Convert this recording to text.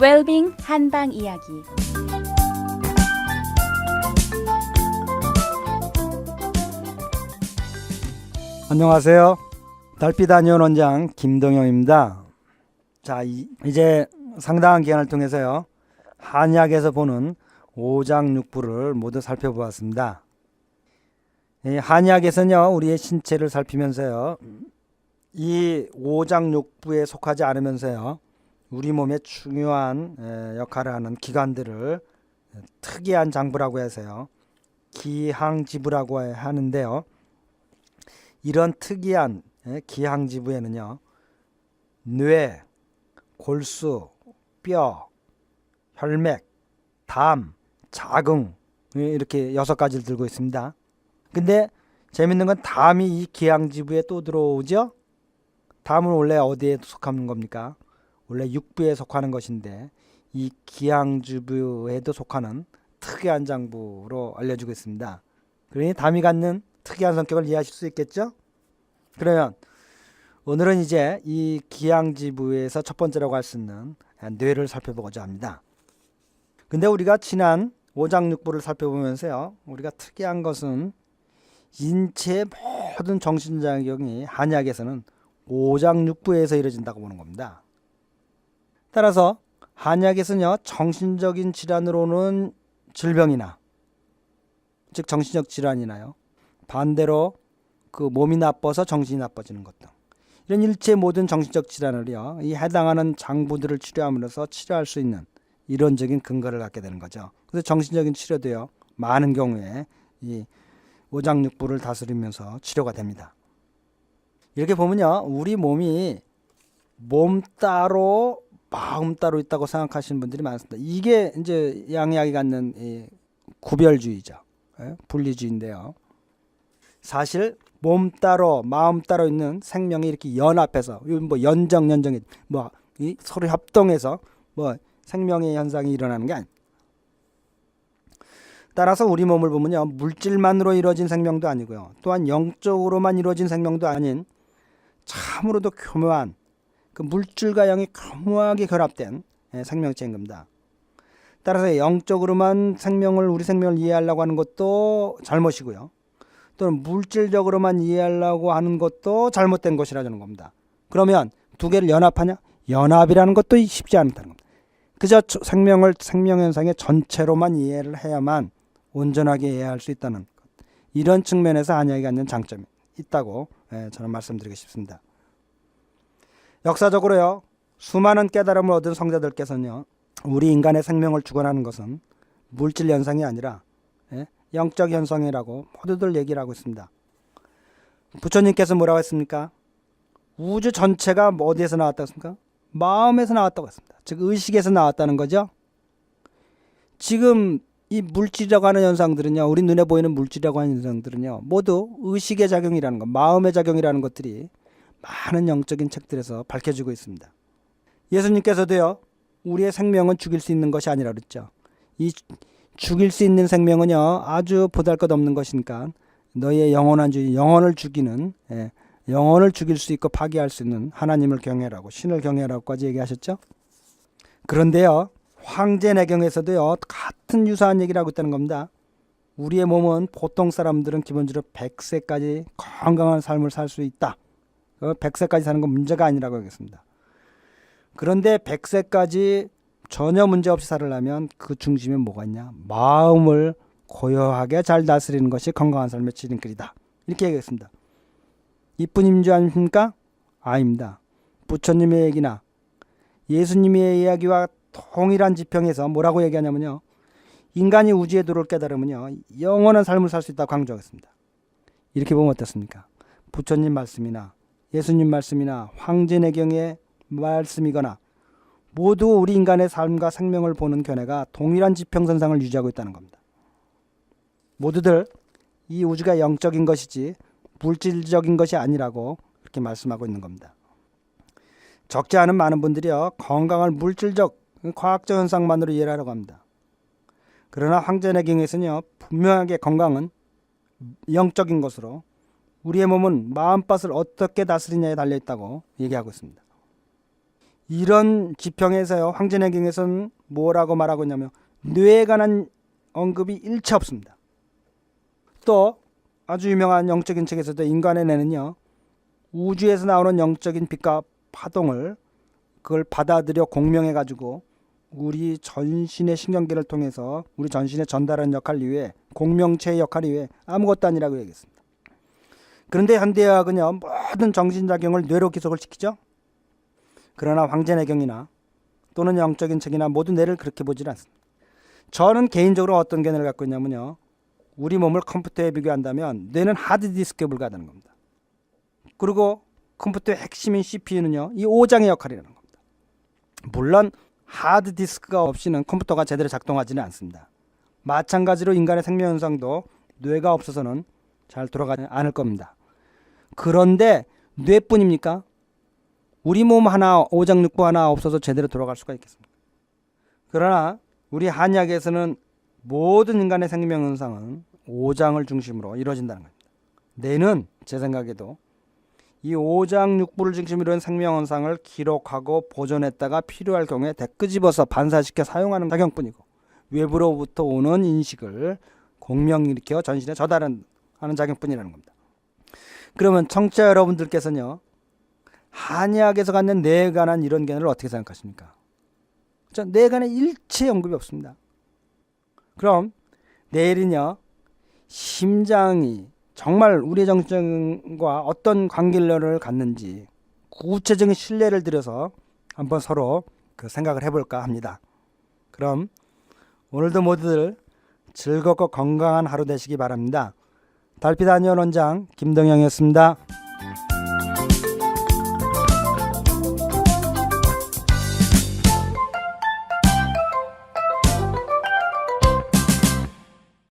웰빙 한방 이야기. 안녕하세요. 달빛 안녕 원장 김동영입니다. 자, 이제 상당한 기간을 통해서요, 한약에서 보는 오장육부를 모두 살펴보았습니다. 이 한약에서는요, 우리의 신체를 살피면서요, 이 오장육부에 속하지 않으면서요, 우리 몸에 중요한 역할을 하는 기관들을 특이한 장부라고 해서요, 기항지부라고 하는데요, 이런 특이한 기항지부에는요, 뇌, 골수, 뼈, 혈맥, 담, 자궁, 이렇게 6가지를 들고 있습니다. 근데 재밌는 건 담이 이 기항지부에 또 들어오죠. 담은 원래 어디에 속하는 겁니까? 원래 육부에 속하는 것인데 이 기항지부에도 속하는 특이한 장부로 알려주고 있습니다. 그러니 담이 갖는 특이한 성격을 이해하실 수 있겠죠? 그러면 오늘은 이제 이 기항지부에서 첫 번째라고 할 수 있는 뇌를 살펴보고자 합니다. 근데 우리가 지난 오장육부를 살펴보면서요, 우리가 특이한 것은 인체의 모든 정신작용이 한약에서는 오장육부에서 이루어진다고 보는 겁니다. 따라서 한약에서는요, 정신적인 질환으로 오는 질병이나, 즉 정신적 질환이나요, 반대로 그 몸이 나빠서 정신이 나빠지는 것 등 이런 일체 모든 정신적 질환을요, 이 해당하는 장부들을 치료함으로써 치료할 수 있는 이론적인 근거를 갖게 되는 거죠. 그래서 정신적인 치료도요, 많은 경우에 이 오장육부를 다스리면서 치료가 됩니다. 이렇게 보면요, 우리 몸이 몸 따로 마음 따로 있다고 생각하시는 분들이 많습니다. 이게 이제 양약이 갖는 이 구별주의죠. 분리주의인데요. 사실 몸 따로 마음 따로 있는 생명이 이렇게 연합해서, 뭐 연정이 뭐 이 서로 협동해서 뭐 생명의 현상이 일어나는 게 아닙니다. 따라서 우리 몸을 보면요, 물질만으로 이루어진 생명도 아니고요, 또한 영적으로만 이루어진 생명도 아닌 참으로도 교묘한 그 물질과 영이 교묘하게 결합된 생명체인 겁니다. 따라서 영적으로만 우리 생명을 이해하려고 하는 것도 잘못이고요, 또는 물질적으로만 이해하려고 하는 것도 잘못된 것이라는 겁니다. 그러면 두 개를 연합하냐? 연합이라는 것도 쉽지 않다는 겁니다. 그저 생명현상의 전체로만 이해를 해야만 온전하게 이해할 수 있다는 것, 이런 측면에서 한약이 갖는 장점이 있다고 저는 말씀드리고 싶습니다. 역사적으로요, 수많은 깨달음을 얻은 성자들께서는요, 우리 인간의 생명을 주관하는 것은 물질 현상이 아니라 영적 현상이라고 모두들 얘기를 하고 있습니다. 부처님께서 뭐라고 했습니까? 우주 전체가 어디에서 나왔다고 했습니까? 마음에서 나왔다고 했습니다. 즉 의식에서 나왔다는 거죠. 지금 이 물질이라고 하는 현상들은요, 우리 눈에 보이는 물질이라고 하는 현상들은요, 모두 의식의 작용이라는 것, 마음의 작용이라는 것들이 많은 영적인 책들에서 밝혀지고 있습니다. 예수님께서도요, 우리의 생명은 죽일 수 있는 것이 아니라 그랬죠. 이 죽일 수 있는 생명은요, 아주 보잘것없는 것이니까 너희의 영원한 주인, 영혼을 죽일 수 있고 파괴할 수 있는 하나님을 경외라고, 신을 경외라고까지 얘기하셨죠. 그런데요, 황제내경에서도요, 같은 유사한 얘기를 하고 있다는 겁니다. 우리의 몸은 보통 사람들은 기본적으로 100세까지 건강한 삶을 살 수 있다. 100세까지 사는 건 문제가 아니라고 하겠습니다. 그런데 100세까지 전혀 문제없이 살으려면 그 중심에 뭐가 있냐? 마음을 고요하게 잘 다스리는 것이 건강한 삶의 지름길이다. 이렇게 얘기했습니다. 이뿐인 줄 아십니까? 아닙니다. 부처님의 얘기나 예수님의 이야기와 동일한 지평에서 뭐라고 얘기하냐면요, 인간이 우주에 들어올 깨달으면요, 영원한 삶을 살 수 있다고 강조하겠습니다. 이렇게 보면 어떻습니까? 부처님 말씀이나 예수님 말씀이나 황제내경의 말씀이거나 모두 우리 인간의 삶과 생명을 보는 견해가 동일한 지평선상을 유지하고 있다는 겁니다. 모두들 이 우주가 영적인 것이지 물질적인 것이 아니라고 그렇게 말씀하고 있는 겁니다. 적지 않은 많은 분들이요, 건강을 물질적, 과학적 현상만으로 이해를 하려고 합니다. 그러나 황제내경에서는요, 분명하게 건강은 영적인 것으로 우리의 몸은 마음밭을 어떻게 다스리냐에 달려있다고 얘기하고 있습니다. 이런 지평에서요, 황제내경에서는 뭐라고 말하고 있냐면 뇌에 관한 언급이 일체 없습니다. 또 아주 유명한 영적인 책에서도 인간의 뇌는요, 우주에서 나오는 영적인 빛과 파동을 그걸 받아들여 공명해 가지고 우리 전신의 신경계를 통해서 우리 전신에 전달하는 역할 이외에, 공명체의 역할 이외에 아무것도 아니라고 얘기했습니다. 그런데 현대의학은요, 모든 정신작용을 뇌로 기속을 시키죠. 그러나 황제내경이나 또는 영적인 책이나 모두 뇌를 그렇게 보질 않습니다. 저는 개인적으로 어떤 견해를 갖고 있냐면요, 우리 몸을 컴퓨터에 비교한다면 뇌는 하드디스크에 불과하다는 겁니다. 그리고 컴퓨터의 핵심인 CPU는요, 이 오장의 역할이라는 겁니다. 물론 하드디스크가 없이는 컴퓨터가 제대로 작동하지는 않습니다. 마찬가지로 인간의 생명 현상도 뇌가 없어서는 잘 돌아가지 않을 겁니다. 그런데 뇌뿐입니까? 우리 몸 하나, 오장육부 하나 없어서 제대로 돌아갈 수가 있겠습니까? 그러나 우리 한의학에서는 모든 인간의 생명 현상은 오장을 중심으로 이루어진다는 겁니다. 뇌는 제 생각에도 이 오장육부를 중심으로 한 생명 현상을 기록하고 보존했다가 필요할 경우에 끄집어서 반사시켜 사용하는 작용뿐이고, 외부로부터 오는 인식을 공명일으켜 전신에 전달하는 작용뿐이라는 겁니다. 그러면 청취자 여러분들께서는요, 한의학에서 갖는 뇌에 관한 이런 견해를 어떻게 생각하십니까? 뇌에 관한 일체 언급이 없습니다. 그럼 내일은요, 심장이 정말 우리의 정신과 어떤 관계를 갖는지 구체적인 신뢰를 들여서 한번 서로 그 생각을 해볼까 합니다. 그럼 오늘도 모두들 즐겁고 건강한 하루 되시기 바랍니다. 달빛 한의원 원장 김동영이었습니다.